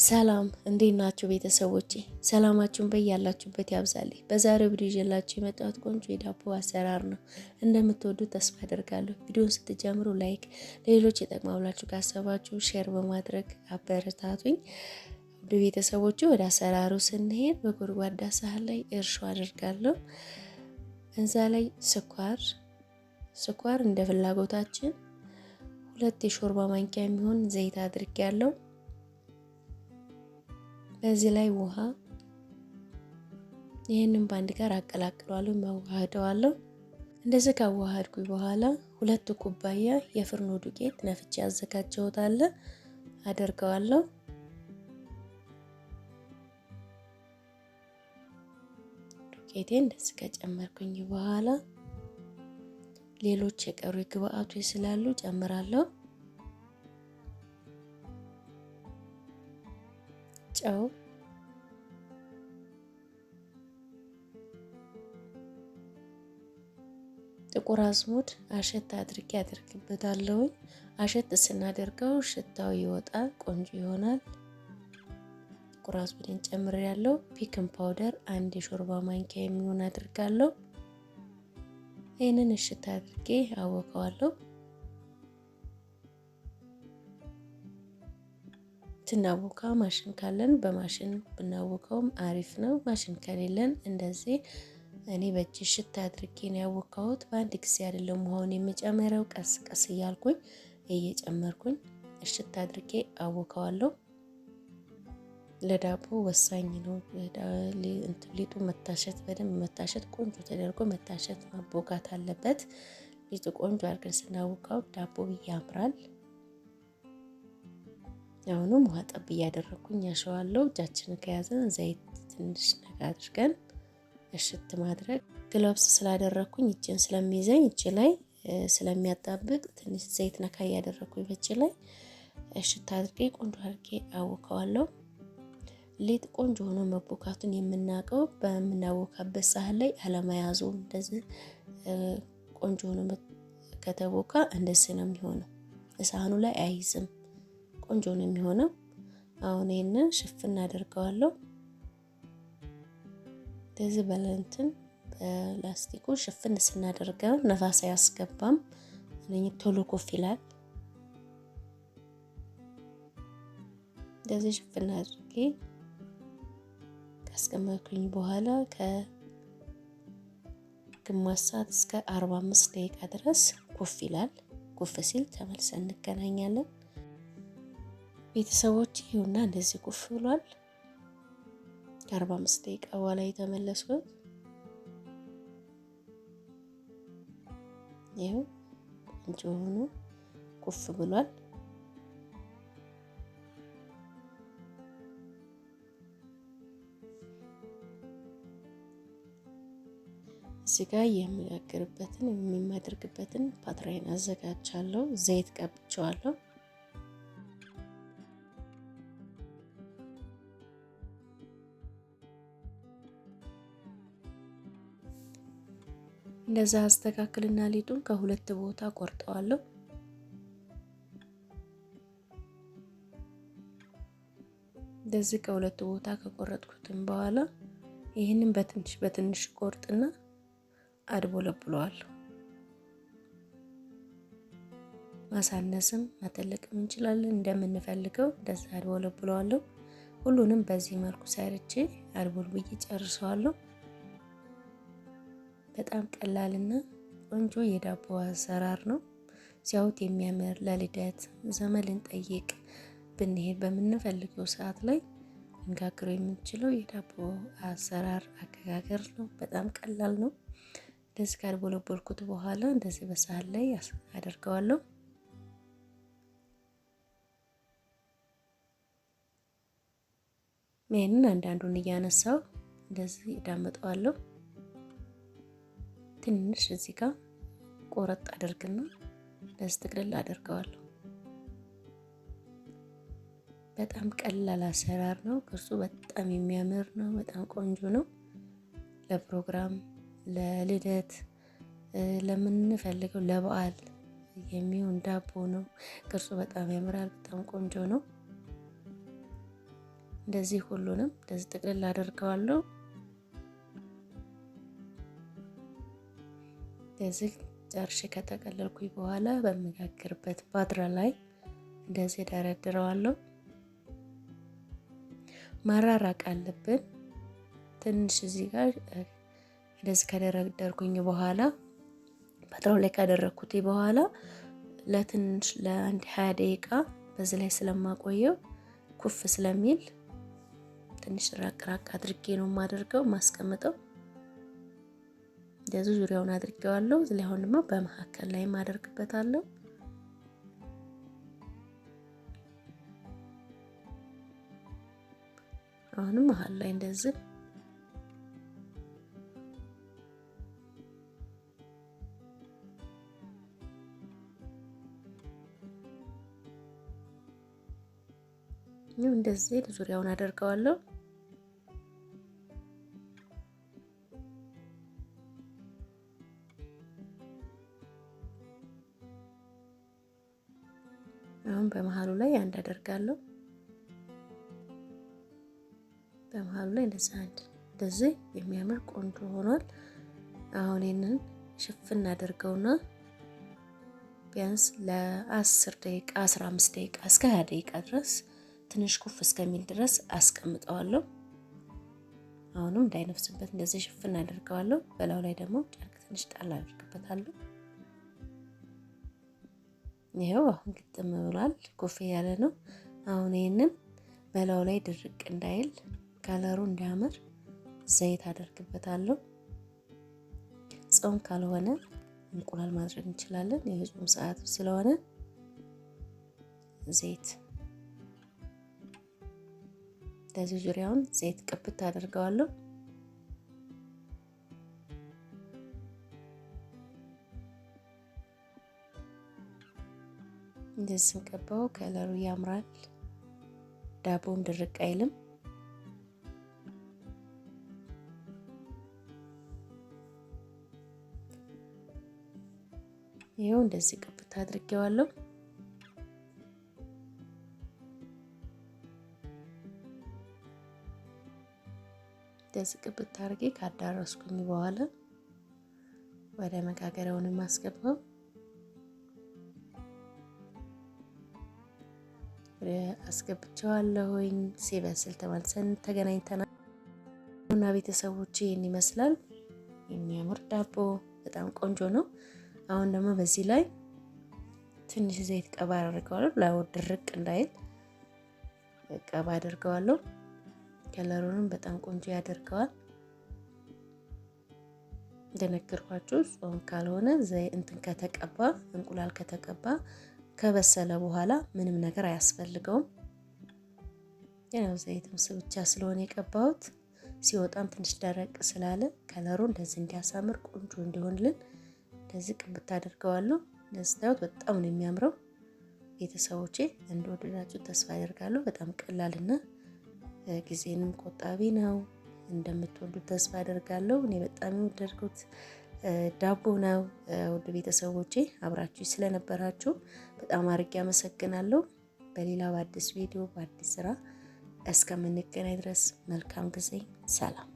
ሰላም እንዴት ናችሁ ቤተሰቦቼ? ሰላማችሁን በያላችሁበት ያብዛልኝ። በዛሬው ቪዲዮ ይዤላችሁ የመጣሁት ቆንጆ የዳቦ አሰራር ነው። እንደምትወዱት ተስፋ አደርጋለሁ። ቪዲዮውን ስትጀምሩ ላይክ፣ ለሌሎች ይጠቅማል ብላችሁ ካሰባችሁ ሼር በማድረግ አበረታቱኝ። ወደ ቤተሰቦቹ ወደ አሰራሩ ስንሄድ በጎድጓዳ ሳህን ላይ እርሾ አደርጋለሁ። እዛ ላይ ስኳር እንደ ፍላጎታችን 2 የሾርባ ማንኪያ የሚሆን ዘይት አድርጌያለሁ። በዚህ ላይ ውሃ ይህንን ባንድ ጋር አቀላቅለዋለሁ፣ ማዋሃደዋለሁ። እንደዚህ ካዋሃድኩኝ በኋላ 2 ኩባያ የፍርኖ ዱቄት ነፍቼ አዘጋጀውታል አደርገዋለሁ። ዱቄቴን እንደዚህ ከጨመርኩኝ በኋላ ሌሎች የቀሩ ግብአቶች ስላሉ ጨምራለሁ። ጨው፣ ጥቁር አዝሙድ አሸት አድርጌ አደርግበታለሁ። አሸት ስናደርገው ሽታው ይወጣል፣ ቆንጆ ይሆናል። ጥቁር አዝሙድን ጨምሬያለሁ። ፒክን ፓውደር 1 የሾርባ ማንኪያ የሚሆን አድርጋለሁ። ይህንን እሽት አድርጌ አወቀዋለሁ። ስናቦካ ማሽን ካለን በማሽን ብናወቀውም አሪፍ ነው። ማሽን ከሌለን እንደዚህ እኔ በእጅ ሽታ አድርጌ ነው ያወካሁት። በአንድ ጊዜ አይደለም ውሃውን የምጨምረው፣ ቀስ ቀስ እያልኩኝ እየጨመርኩኝ እሽት አድርጌ አወካዋለሁ። ለዳቦ ወሳኝ ነው። ሊጡ መታሸት፣ በደንብ መታሸት፣ ቆንጆ ተደርጎ መታሸት ማቦካት አለበት። ሊጡ ቆንጆ አድርገን ስናወካው ዳቦ ያምራል። አሁንም ውሃ ጠብ እያደረኩኝ ያሸዋለሁ። እጃችንን ከያዘን ዘይት ትንሽ ነጋ አድርገን እሽት ማድረግ። ግሎቭስ ስላደረኩኝ እጄን ስለሚይዘኝ እጄ ላይ ስለሚያጣብቅ ትንሽ ዘይት ነካ እያደረኩኝ በእጄ ላይ እሽት አድርጌ ቆንጆ አድርጌ አወካዋለሁ። ሊጥ ቆንጆ ሆኖ መቦካቱን የምናውቀው በምናወካበት ሳህን ላይ አለመያዙ፣ እንደዚህ ቆንጆ ሆኖ ከተቦካ እንደዚህ ነው የሚሆነው። ሳህኑ ላይ አይዝም፣ ቆንጆ ነው የሚሆነው። አሁን ይሄንን ሽፍን አደርገዋለሁ። እንደዚህ በለንትን በላስቲኩ ሽፍን ስናደርገው ነፋስ አያስገባም፣ ቶሎ ኮፍ ይላል። እንደዚህ ሽፍን አድርጌ ካስቀመጥኩኝ በኋላ ከግማሽ ሰዓት እስከ 45 ደቂቃ ድረስ ኮፍ ይላል። ኮፍ ሲል ተመልሰን እንገናኛለን። ቤተሰቦች ይሁንና እንደዚህ ኩፍ ብሏል። ከ45 ደቂቃ በኋላ የተመለስኩት ይኸው ቆንጆ ሆኖ ኩፍ ብሏል። እዚህ ጋር የሚጋግርበትን የሚማደርግበትን ፓትራይን አዘጋጃለሁ። ዘይት ቀብቼዋለሁ። እንደዛ አስተካክልና ሊጡን ከ2 ቦታ ቆርጠዋለሁ። እንደዚህ ከ2 ቦታ ከቆረጥኩትም በኋላ ይህንን በትንሽ ቆርጥና አድቦለብለዋለሁ። ማሳነስም መተለቅም እንችላለን እንደምንፈልገው። እንደዛ አድቦለብለዋለሁ። ሁሉንም በዚህ መልኩ ሰርቼ አድቦልብዬ ጨርሰዋለሁ። በጣም ቀላልና ቆንጆ የዳቦ አሰራር ነው። ሲያዩት የሚያምር፣ ለልደት ዘመድ ልንጠይቅ ብንሄድ በምንፈልገው ሰዓት ላይ ልንጋግረው የምንችለው የዳቦ አሰራር አገጋገር ነው። በጣም ቀላል ነው። እንደዚህ ካድቦለቦልኩት በኋላ እንደዚህ በሳህን ላይ አደርገዋለሁ። ይሄንን አንዳንዱን እያነሳው እንደዚህ እዳመጠዋለሁ። ትንሽ እዚህ ጋር ቆረጥ አድርግና እንደዚህ ጥቅልል አደርገዋለሁ። በጣም ቀላል አሰራር ነው። ቅርጹ በጣም የሚያምር ነው። በጣም ቆንጆ ነው። ለፕሮግራም፣ ለልደት፣ ለምንፈልገው ለበዓል የሚሆን ዳቦ ነው። ቅርጹ በጣም ያምራል። በጣም ቆንጆ ነው። እንደዚህ ሁሉንም እንደዚህ ጥቅልል አደርገዋለሁ። እንደዚህ ጨርሼ ከጠቀለልኩኝ በኋላ በመጋገርበት ፓትራ ላይ እንደዚህ ደረድረዋለሁ። ማራራቅ አለብን ትንሽ እዚህ ጋር እንደዚህ ከደረደርኩኝ በኋላ ፓትራው ላይ ካደረኩት በኋላ ለትንሽ ለአንድ 20 ደቂቃ በዚህ ላይ ስለማቆየው ኩፍ ስለሚል ትንሽ ራቅ አድርጌ ነው የማደርገው ማስቀምጠው። እንደዚህ ዙሪያውን አድርጌዋለሁ። እዚህ ላይ አሁን ደግሞ በመካከል ላይ ማደርግበታለሁ። አሁንም መሃል ላይ እንደዚህ እንደዚህ ዙሪያውን አደርገዋለሁ። አሁን በመሃሉ ላይ አንድ አደርጋለሁ። በመሃሉ ላይ እንደዚህ የሚያምር ቆንጆ ሆኗል። አሁን ይሄንን ሽፍን አደርገውና ቢያንስ ለ10 ደቂቃ 15 ደቂቃ እስከ 20 ደቂቃ ድረስ ትንሽ ኩፍ እስከሚል ድረስ አስቀምጠዋለሁ። አሁንም እንዳይነፍስበት እንደዚህ ሽፍን አደርገዋለሁ። በላዩ ላይ ደግሞ ጨርቅ ትንሽ ጣል አድርግበታለሁ። ይሄው አሁን ግጥም ብሏል፣ ኩፍ ያለ ነው። አሁን ይሄንን በላዩ ላይ ድርቅ እንዳይል ከለሩ እንዲያምር ዘይት አደርግበታለሁ። ጾም ካልሆነ እንቁላል ማድረግ እንችላለን። የጾም ሰዓት ስለሆነ ዘይት እንደዚህ ዙሪያውን ዘይት ቅብት አደርገዋለሁ። እንደዚህ ስንቀባው ከለሩ ያምራል። ዳቦም ድርቅ አይልም። ይሄው እንደዚህ ቅብት አድርጌዋለሁ። እንደዚህ ቅብት አድርጌ ካዳረስኩኝ በኋላ ወደ መጋገሪያውን ማስገባው አስገብቼዋለሁኝ። ሲበስል ተመልሰን ተገናኝተናል እና ቤተሰቦቼ ይህን ይመስላል። የሚያምር ዳቦ በጣም ቆንጆ ነው። አሁን ደግሞ በዚህ ላይ ትንሽ ዘይት ቀባ አድርገዋለሁ። ላይ ድርቅ እንዳይል ቀባ አድርገዋለሁ። ከለሩንም በጣም ቆንጆ ያደርገዋል። እንደነገርኳችሁ ጾም ካልሆነ እንትን ከተቀባ እንቁላል ከተቀባ ከበሰለ በኋላ ምንም ነገር አያስፈልገውም። ያው ዘይትም ብቻ ስለሆነ የቀባሁት ሲወጣም ትንሽ ደረቅ ስላለ ከለሩ እንደዚህ እንዲያሳምር ቆንጆ እንዲሆንልን እንደዚህ ቅብት አድርገዋለሁ። እንደዚህ ታዩት በጣም ነው የሚያምረው። ቤተሰቦቼ እንደወደዳችሁ ተስፋ አደርጋለሁ። በጣም ቀላልና ጊዜንም ቆጣቢ ነው። እንደምትወዱት ተስፋ አደርጋለሁ። እኔ በጣም የወደድኩት ዳቦ ነው። ውድ ቤተሰቦቼ አብራችሁ ስለነበራችሁ በጣም አድርጌ አመሰግናለሁ። በሌላ በአዲስ ቪዲዮ በአዲስ ስራ እስከምንገናኝ ድረስ መልካም ጊዜ፣ ሰላም።